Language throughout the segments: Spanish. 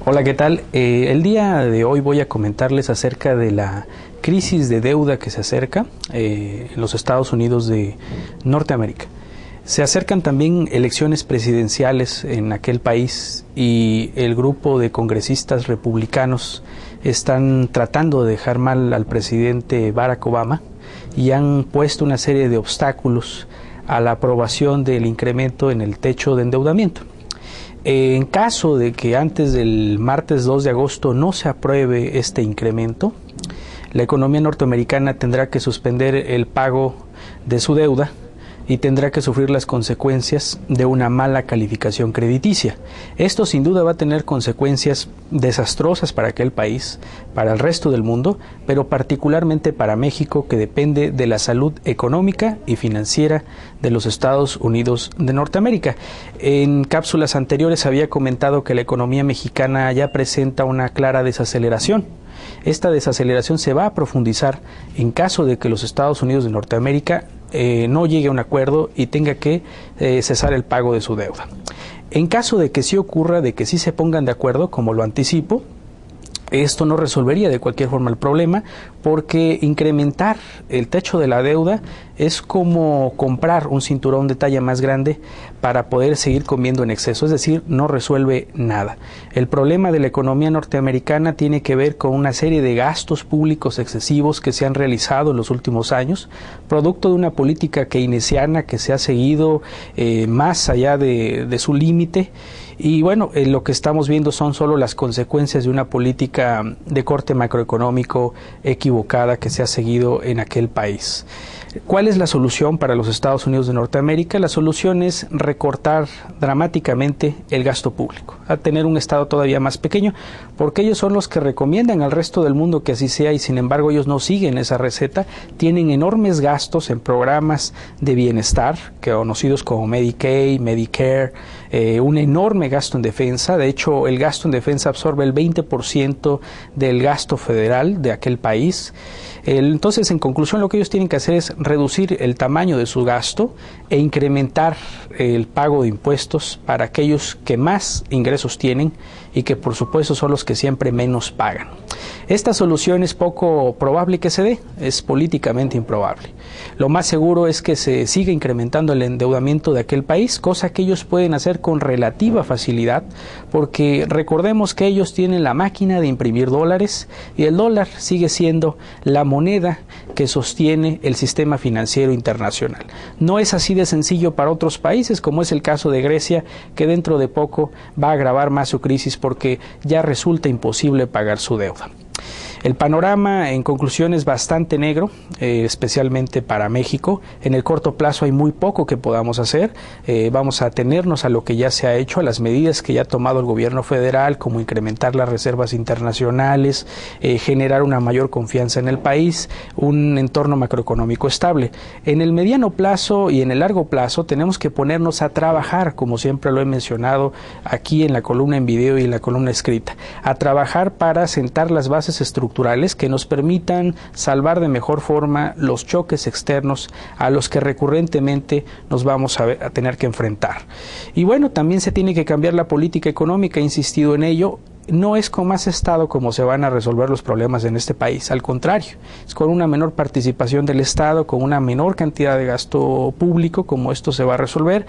Hola, ¿qué tal? El día de hoy voy a comentarles acerca de la crisis de deuda que se acerca en los Estados Unidos de Norteamérica. Se acercan también elecciones presidenciales en aquel país y el grupo de congresistas republicanos están tratando de dejar mal al presidente Barack Obama y han puesto una serie de obstáculos a la aprobación del incremento en el techo de endeudamiento. En caso de que antes del martes 2 de agosto no se apruebe este incremento, la economía norteamericana tendrá que suspender el pago de su deuda y tendrá que sufrir las consecuencias de una mala calificación crediticia. Esto sin duda va a tener consecuencias desastrosas para aquel país, para el resto del mundo, pero particularmente para México, que depende de la salud económica y financiera de los Estados Unidos de Norteamérica. En cápsulas anteriores había comentado que la economía mexicana ya presenta una clara desaceleración. Esta desaceleración se va a profundizar en caso de que los Estados Unidos de Norteamérica no llegue a un acuerdo y tenga que cesar el pago de su deuda. En caso de que sí ocurra, de que sí se pongan de acuerdo, como lo anticipo, esto no resolvería de cualquier forma el problema, porque incrementar el techo de la deuda es como comprar un cinturón de talla más grande para poder seguir comiendo en exceso, es decir, no resuelve nada. El problema de la economía norteamericana tiene que ver con una serie de gastos públicos excesivos que se han realizado en los últimos años, producto de una política keynesiana que se ha seguido más allá de su límite. Y bueno, lo que estamos viendo son solo las consecuencias de una política de corte macroeconómico equivocada que se ha seguido en aquel país. ¿Cuál es la solución para los Estados Unidos de Norteamérica? La solución es recortar dramáticamente el gasto público, a tener un Estado todavía más pequeño, porque ellos son los que recomiendan al resto del mundo que así sea y sin embargo ellos no siguen esa receta. Tienen enormes gastos en programas de bienestar, conocidos como Medicaid, Medicare, un enorme gasto en defensa. De hecho, el gasto en defensa absorbe el 20% del gasto federal de aquel país. Entonces, en conclusión, lo que ellos tienen que hacer es reducir el tamaño de su gasto e incrementar el pago de impuestos para aquellos que más ingresos tienen y que por supuesto son los que siempre menos pagan. Esta solución es poco probable que se dé, es políticamente improbable. Lo más seguro es que se siga incrementando el endeudamiento de aquel país, cosa que ellos pueden hacer con relativa facilidad, porque recordemos que ellos tienen la máquina de imprimir dólares y el dólar sigue siendo la moneda que sostiene el sistema financiero internacional. No es así de sencillo para otros países, como es el caso de Grecia, que dentro de poco va a agravar más su crisis porque ya resulta imposible pagar su deuda. El panorama, en conclusión, es bastante negro, especialmente para México. En el corto plazo hay muy poco que podamos hacer. Vamos a atenernos a lo que ya se ha hecho, a las medidas que ya ha tomado el gobierno federal, como incrementar las reservas internacionales, generar una mayor confianza en el país, un entorno macroeconómico estable. En el mediano plazo y en el largo plazo tenemos que ponernos a trabajar, como siempre lo he mencionado aquí en la columna en video y en la columna escrita, a trabajar para sentar las bases estructurales que nos permitan salvar de mejor forma los choques externos a los que recurrentemente nos vamos a tener que enfrentar. Y bueno, también se tiene que cambiar la política económica, he insistido en ello. No es con más Estado como se van a resolver los problemas en este país, al contrario, es con una menor participación del Estado, con una menor cantidad de gasto público como esto se va a resolver.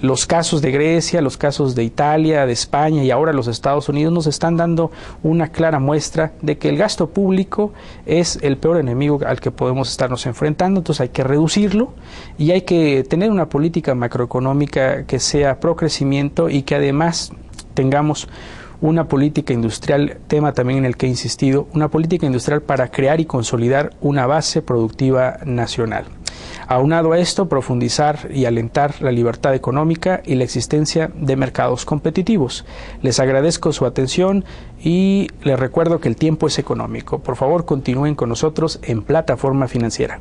Los casos de Grecia, los casos de Italia, de España y ahora los Estados Unidos nos están dando una clara muestra de que el gasto público es el peor enemigo al que podemos estarnos enfrentando. Entonces hay que reducirlo y hay que tener una política macroeconómica que sea pro crecimiento y que además tengamos una política industrial, tema también en el que he insistido, una política industrial para crear y consolidar una base productiva nacional. Aunado a esto, profundizar y alentar la libertad económica y la existencia de mercados competitivos. Les agradezco su atención y les recuerdo que el tiempo es económico. Por favor, continúen con nosotros en Plataforma Financiera.